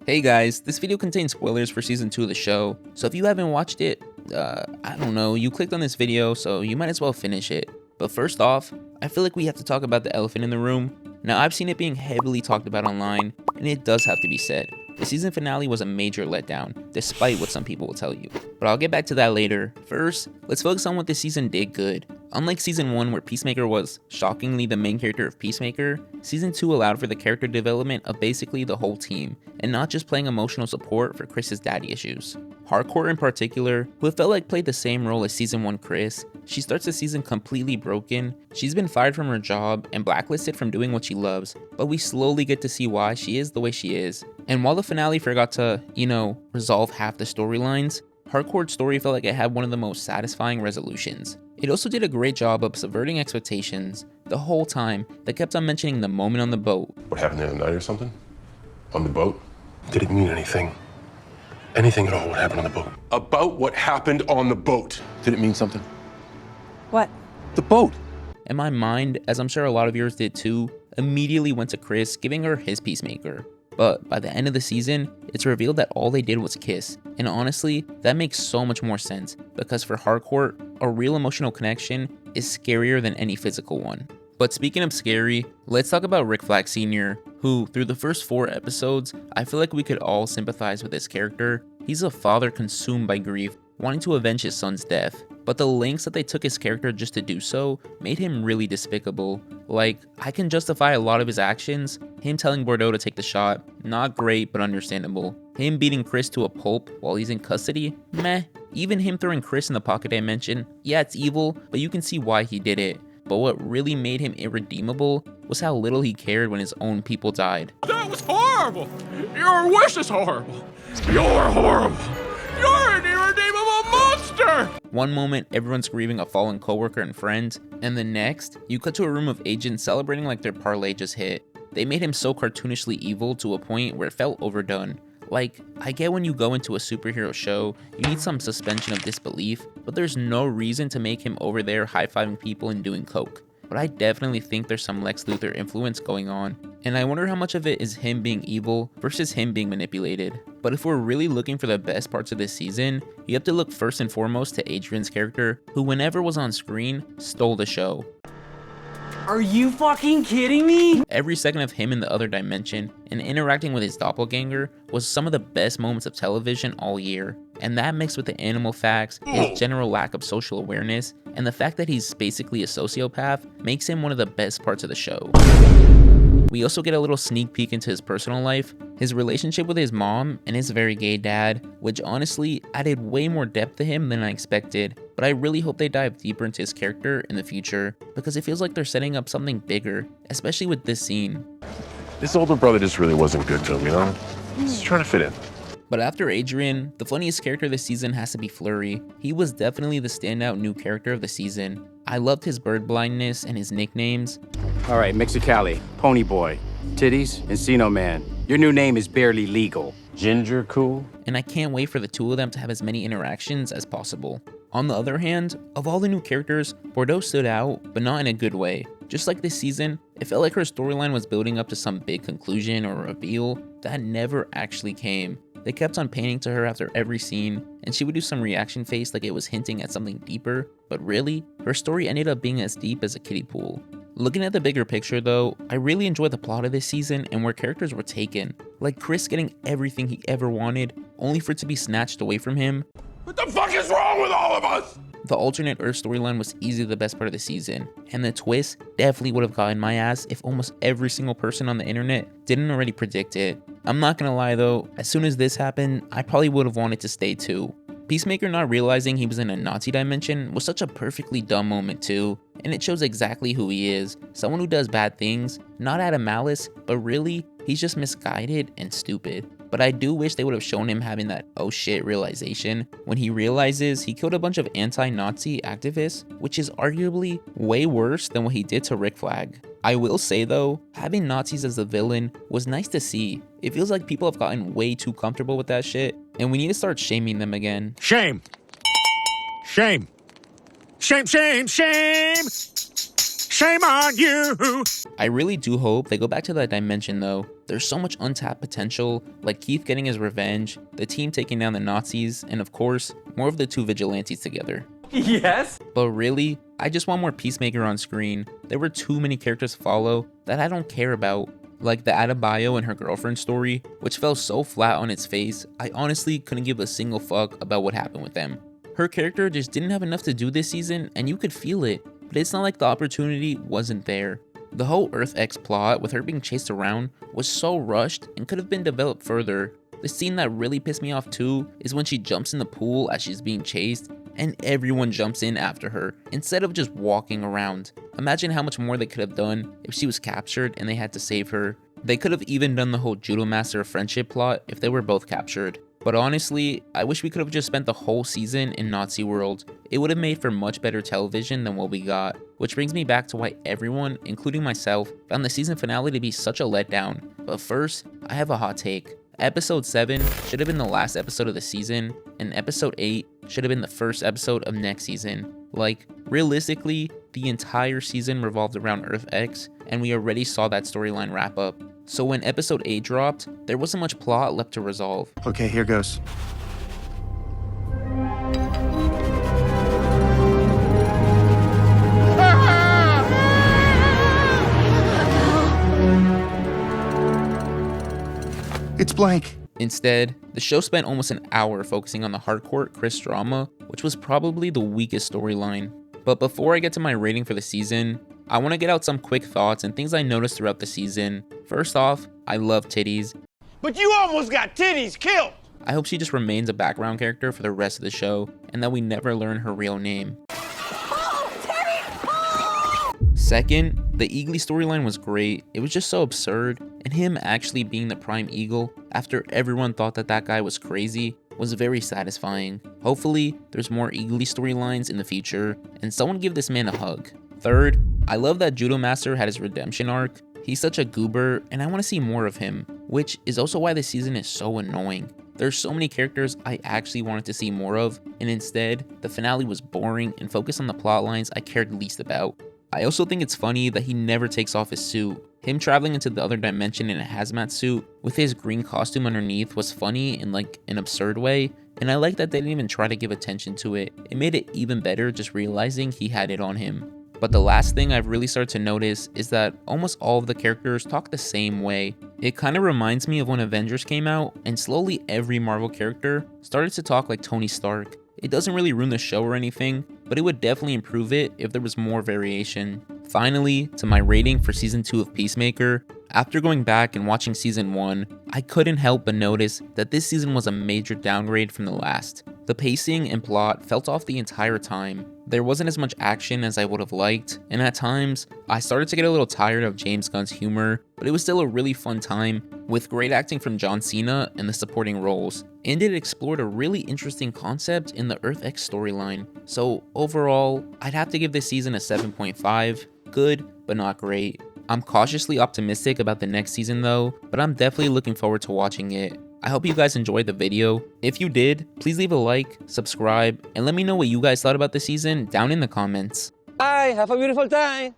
Hey guys, this video contains spoilers for season 2 of the show, so if you haven't watched it, I don't know, you clicked on this video, so you might as well finish it. But first off, I feel like we have to talk about the elephant in the room. Now, I've seen it being heavily talked about online, and it does have to be said. The season finale was a major letdown, despite what some people will tell you. But I'll get back to that later. First, let's focus on what this season did good. Unlike season 1 where Peacemaker was, shockingly, the main character of Peacemaker, season 2 allowed for the character development of basically the whole team, and not just playing emotional support for Chris's daddy issues. Hardcore in particular, who it felt like played the same role as season 1 Chris, she starts the season completely broken. She's been fired from her job and blacklisted from doing what she loves, but we slowly get to see why she is the way she is. And while the finale forgot to, resolve half the storylines, Hardcore's story felt like it had one of the most satisfying resolutions. It also did a great job of subverting expectations. The whole time, they kept on mentioning the moment on the boat. What happened the other night or something? On the boat? Did it mean anything? Anything at all what happened on the boat? About what happened on the boat. Did it mean something? What? The boat. And my mind, as I'm sure a lot of yours did too, immediately went to Chris giving her his Peacemaker. But by the end of the season, it's revealed that all they did was kiss. And honestly, that makes so much more sense, because for Hardcore, a real emotional connection is scarier than any physical one. But speaking of scary, let's talk about Rick Flag Sr., who, through the first 4 episodes, I feel like we could all sympathize with this character. He's a father consumed by grief, wanting to avenge his son's death. But the lengths that they took his character just to do so made him really despicable. Like, I can justify a lot of his actions. Him telling Bordeaux to take the shot, not great but understandable. Him beating Chris to a pulp while he's in custody, meh. Even him throwing Chris in the pocket dimension, yeah, it's evil, but you can see why he did it. But what really made him irredeemable was how little he cared when his own people died. That was horrible! Your wish is horrible! You're horrible! You're an irredeemable monster! One moment, everyone's grieving a fallen coworker and friend, and the next, you cut to a room of agents celebrating like their parlay just hit. They made him so cartoonishly evil to a point where it felt overdone. Like, I get when you go into a superhero show, you need some suspension of disbelief, but there's no reason to make him over there high-fiving people and doing coke. But I definitely think there's some Lex Luthor influence going on, and I wonder how much of it is him being evil versus him being manipulated. But if we're really looking for the best parts of this season, you have to look first and foremost to Adrian's character, who whenever was on screen, stole the show. Are you fucking kidding me? Every second of him in the other dimension and interacting with his doppelganger was some of the best moments of television all year. And that mixed with the animal facts, his general lack of social awareness, and the fact that he's basically a sociopath makes him one of the best parts of the show. We also get a little sneak peek into his personal life, his relationship with his mom, and his very gay dad, which honestly added way more depth to him than I expected. But I really hope they dive deeper into his character in the future, because it feels like they're setting up something bigger, especially with this scene. This older brother just really wasn't good to him, you know? He's trying to fit in. But after Adrian, the funniest character this season has to be Flurry. He was definitely the standout new character of the season. I loved his bird blindness and his nicknames. All right, Mexicali, Pony Boy, Titties, Encino Man. Your new name is barely legal. Ginger Cool. And I can't wait for the two of them to have as many interactions as possible. On the other hand, of all the new characters, Bordeaux stood out, but not in a good way. Just like this season, it felt like her storyline was building up to some big conclusion or reveal that never actually came. They kept on painting to her after every scene, and she would do some reaction face like it was hinting at something deeper, but really, her story ended up being as deep as a kiddie pool. Looking at the bigger picture though, I really enjoyed the plot of this season and where characters were taken. Like Chris getting everything he ever wanted, only for it to be snatched away from him. What the fuck is wrong with all of us? The alternate Earth storyline was easily the best part of the season, and the twist definitely would have gotten my ass if almost every single person on the internet didn't already predict it. I'm not gonna lie though, as soon as this happened, I probably would have wanted to stay too. Peacemaker not realizing he was in a Nazi dimension was such a perfectly dumb moment too, and it shows exactly who he is. Someone who does bad things, not out of malice, but really, he's just misguided and stupid. But I do wish they would have shown him having that oh shit realization when he realizes he killed a bunch of anti-Nazi activists, which is arguably way worse than what he did to Rick Flag. I will say though, having Nazis as the villain was nice to see. It feels like people have gotten way too comfortable with that shit, and we need to start shaming them again. Shame! Shame! Shame, shame, shame! Shame on you! I really do hope they go back to that dimension though. There's so much untapped potential, like Keith getting his revenge, the team taking down the Nazis, and of course, more of the two vigilantes together. Yes? But really, I just want more Peacemaker on screen. There were too many characters to follow that I don't care about, like the Adebayo and her girlfriend story, which fell so flat on its face, I honestly couldn't give a single fuck about what happened with them. Her character just didn't have enough to do this season, and you could feel it, but it's not like the opportunity wasn't there. The whole Earth X plot with her being chased around was so rushed and could have been developed further. The scene that really pissed me off too is when she jumps in the pool as she's being chased and everyone jumps in after her instead of just walking around. Imagine how much more they could have done if she was captured and they had to save her. They could have even done the whole Judo Master friendship plot if they were both captured. But honestly, I wish we could have just spent the whole season in Nazi world. It would have made for much better television than what we got. Which brings me back to why everyone, including myself, found the season finale to be such a letdown. But first, I have a hot take. Episode 7 should have been the last episode of the season, and episode 8 should have been the first episode of next season. Like, realistically, the entire season revolved around Earth X, and we already saw that storyline wrap up. So when episode 8 dropped, there wasn't much plot left to resolve. Okay, here goes. It's blank. Instead, the show spent almost an hour focusing on the hardcore Chris drama, which was probably the weakest storyline. But before I get to my rating for the season, I want to get out some quick thoughts and things I noticed throughout the season. First off, I love Titties. But you almost got Titties killed! I hope she just remains a background character for the rest of the show, and that we never learn her real name. Second, the Eagly storyline was great. It was just so absurd, and him actually being the Prime Eagle after everyone thought that that guy was crazy was very satisfying. Hopefully, there's more Eagly storylines in the future, and someone give this man a hug. Third, I love that Judo Master had his redemption arc. He's such a goober, and I want to see more of him, which is also why this season is so annoying. There's so many characters I actually wanted to see more of, and instead, the finale was boring and focused on the plot lines I cared least about. I also think it's funny that he never takes off his suit. Him traveling into the other dimension in a hazmat suit with his green costume underneath was funny in like an absurd way, and I like that they didn't even try to give attention to it. It made it even better just realizing he had it on him. But the last thing I've really started to notice is that almost all of the characters talk the same way. It kind of reminds me of when Avengers came out and slowly every Marvel character started to talk like Tony Stark. It doesn't really ruin the show or anything, but it would definitely improve it if there was more variation. Finally, to my rating for season 2 of Peacemaker, after going back and watching season 1, I couldn't help but notice that this season was a major downgrade from the last. The pacing and plot felt off the entire time. There wasn't as much action as I would have liked, and at times, I started to get a little tired of James Gunn's humor, but it was still a really fun time, with great acting from John Cena and the supporting roles. And it explored a really interesting concept in the Earth X storyline. So overall, I'd have to give this season a 7.5, good, but not great. I'm cautiously optimistic about the next season though, but I'm definitely looking forward to watching it. I hope you guys enjoyed the video. If you did, please leave a like, subscribe, and let me know what you guys thought about the season down in the comments. Bye, have a beautiful time!